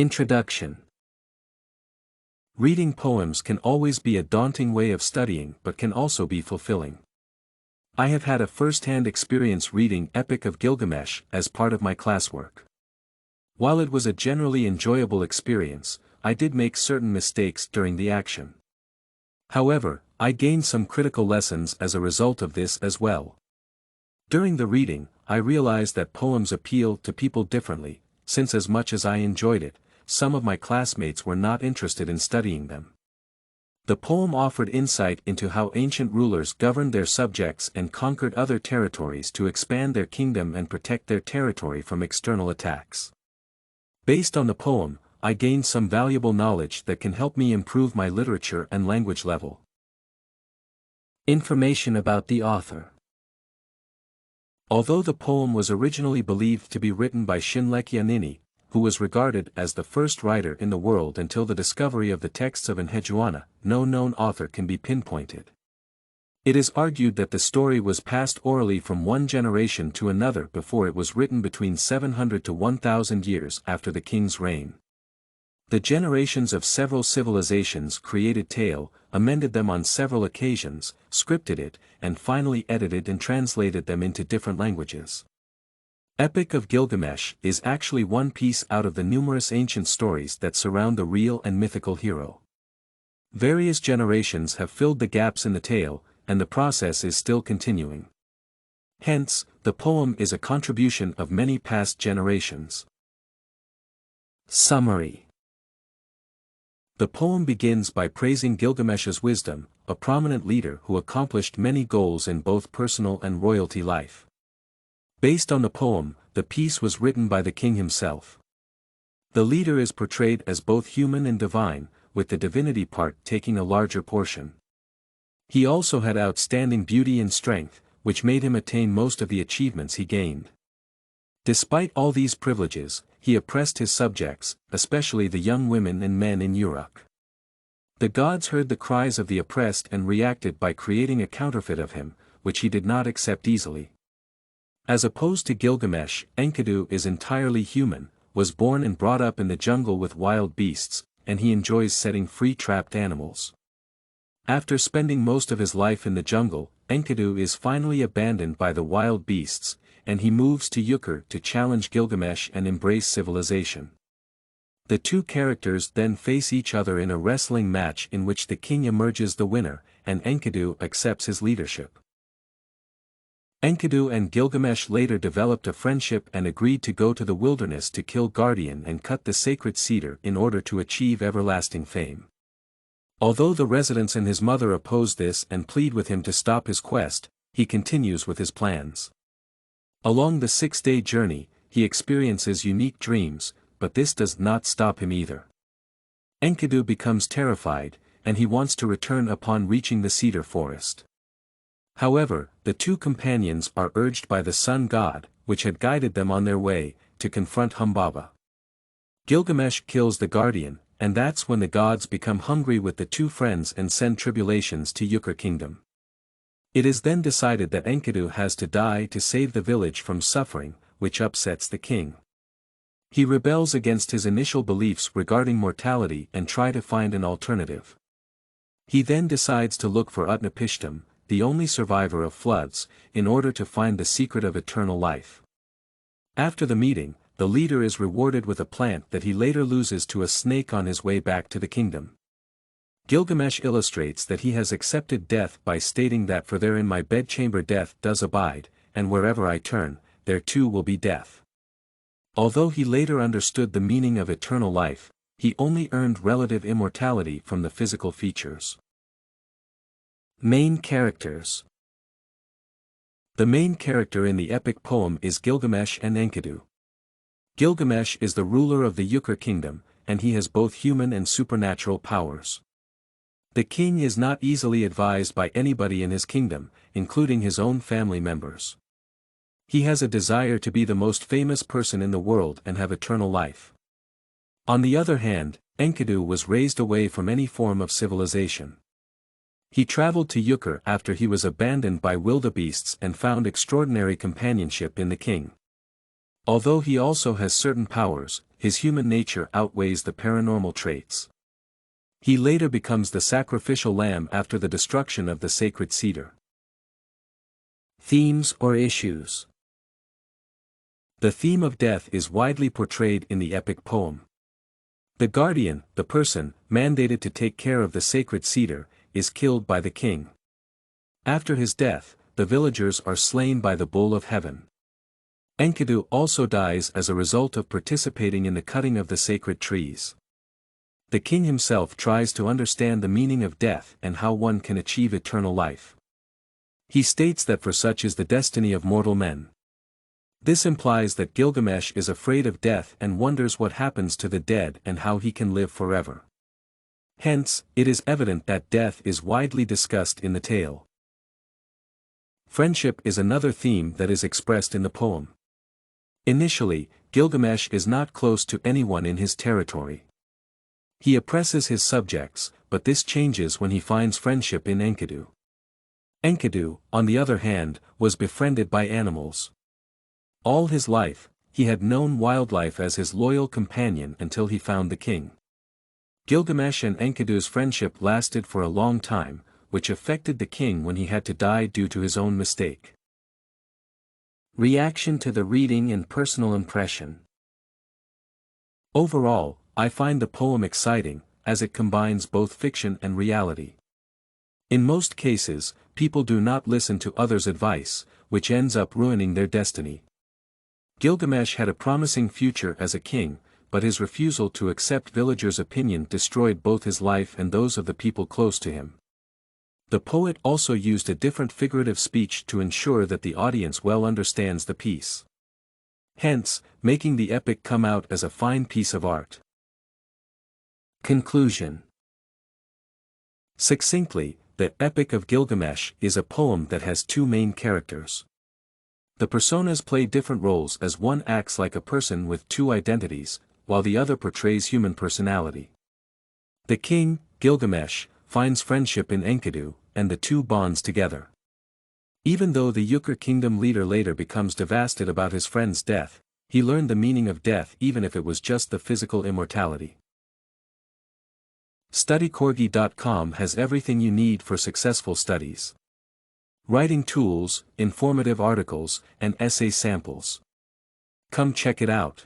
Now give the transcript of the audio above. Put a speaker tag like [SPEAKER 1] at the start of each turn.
[SPEAKER 1] Introduction. Reading poems can always be a daunting way of studying but can also be fulfilling. I have had a first-hand experience reading Epic of Gilgamesh as part of my classwork. While it was a generally enjoyable experience, I did make certain mistakes during the action. However, I gained some critical lessons as a result of this as well. During the reading, I realized that poems appeal to people differently, since as much as I enjoyed it, some of my classmates were not interested in studying them. The poem offered insight into how ancient rulers governed their subjects and conquered other territories to expand their kingdom and protect their territory from external attacks. Based on the poem, I gained some valuable knowledge that can help me improve my literature and language level. Information about the author. Although the poem was originally believed to be written by Shinlekya, who was regarded as the first writer in the world until the discovery of the texts of Enheduanna, no known author can be pinpointed. It is argued that the story was passed orally from one generation to another before it was written between 700 to 1000 years after the king's reign. The generations of several civilizations created tale, amended them on several occasions, scripted it, and finally edited and translated them into different languages. Epic of Gilgamesh is actually one piece out of the numerous ancient stories that surround the real and mythical hero. Various generations have filled the gaps in the tale, and the process is still continuing. Hence, the poem is a contribution of many past generations. Summary. The poem begins by praising Gilgamesh's wisdom, a prominent leader who accomplished many goals in both personal and royalty life. Based on the poem, the piece was written by the king himself. The leader is portrayed as both human and divine, with the divinity part taking a larger portion. He also had outstanding beauty and strength, which made him attain most of the achievements he gained. Despite all these privileges, he oppressed his subjects, especially the young women and men in Uruk. The gods heard the cries of the oppressed and reacted by creating a counterfeit of him, which he did not accept easily. As opposed to Gilgamesh, Enkidu is entirely human, was born and brought up in the jungle with wild beasts, and he enjoys setting free trapped animals. After spending most of his life in the jungle, Enkidu is finally abandoned by the wild beasts, and he moves to Yukur to challenge Gilgamesh and embrace civilization. The two characters then face each other in a wrestling match in which the king emerges the winner, and Enkidu accepts his leadership. Enkidu and Gilgamesh later developed a friendship and agreed to go to the wilderness to kill Guardian and cut the sacred cedar in order to achieve everlasting fame. Although the residents and his mother oppose this and plead with him to stop his quest, he continues with his plans. Along the 6-day journey, he experiences unique dreams, but this does not stop him either. Enkidu becomes terrified, and he wants to return upon reaching the cedar forest. However, the two companions are urged by the sun god, which had guided them on their way, to confront Humbaba. Gilgamesh kills the guardian, and that's when the gods become hungry with the two friends and send tribulations to Yukur kingdom. It is then decided that Enkidu has to die to save the village from suffering, which upsets the king. He rebels against his initial beliefs regarding mortality and tries to find an alternative. He then decides to look for Utnapishtim, the only survivor of floods, in order to find the secret of eternal life. After the meeting, the leader is rewarded with a plant that he later loses to a snake on his way back to the kingdom. Gilgamesh illustrates that he has accepted death by stating that for there in my bedchamber death does abide, and wherever I turn, there too will be death. Although he later understood the meaning of eternal life, he only earned relative immortality from the physical features. Main characters. The main character in the epic poem is Gilgamesh and Enkidu. Gilgamesh is the ruler of the Yukur kingdom, and he has both human and supernatural powers. The king is not easily advised by anybody in his kingdom, including his own family members. He has a desire to be the most famous person in the world and have eternal life. On the other hand, Enkidu was raised away from any form of civilization. He traveled to Yukur after he was abandoned by wildebeests and found extraordinary companionship in the king. Although he also has certain powers, his human nature outweighs the paranormal traits. He later becomes the sacrificial lamb after the destruction of the sacred cedar.
[SPEAKER 2] Themes or issues.
[SPEAKER 1] The theme of death is widely portrayed in the epic poem. The guardian, the person, mandated to take care of the sacred cedar, is killed by the king. After his death, the villagers are slain by the bull of heaven. Enkidu also dies as a result of participating in the cutting of the sacred trees. The king himself tries to understand the meaning of death and how one can achieve eternal life. He states that for such is the destiny of mortal men. This implies that Gilgamesh is afraid of death and wonders what happens to the dead and how he can live forever. Hence, it is evident that death is widely discussed in the tale. Friendship is another theme that is expressed in the poem. Initially, Gilgamesh is not close to anyone in his territory. He oppresses his subjects, but this changes when he finds friendship in Enkidu. Enkidu, on the other hand, was befriended by animals. All his life, he had known wildlife as his loyal companion until he found the king. Gilgamesh and Enkidu's friendship lasted for a long time, which affected the king when he had to die due to his own mistake.
[SPEAKER 2] Reaction to the reading and personal impression.
[SPEAKER 1] Overall, I find the poem exciting, as it combines both fiction and reality. In most cases, people do not listen to others' advice, which ends up ruining their destiny. Gilgamesh had a promising future as a king, but his refusal to accept villagers' opinion destroyed both his life and those of the people close to him. The poet also used a different figurative speech to ensure that the audience well understands the piece. Hence, making the epic come out as a fine piece of art.
[SPEAKER 2] Conclusion.
[SPEAKER 1] Succinctly, the Epic of Gilgamesh is a poem that has two main characters. The personas play different roles as one acts like a person with two identities, while the other portrays human personality. The king, Gilgamesh, finds friendship in Enkidu, and the two bonds together. Even though the Iyer kingdom leader later becomes devastated about his friend's death, he learned the meaning of death even if it was just the physical immortality. StudyCorgi.com has everything you need for successful studies. Writing tools, informative articles, and essay samples. Come check it out.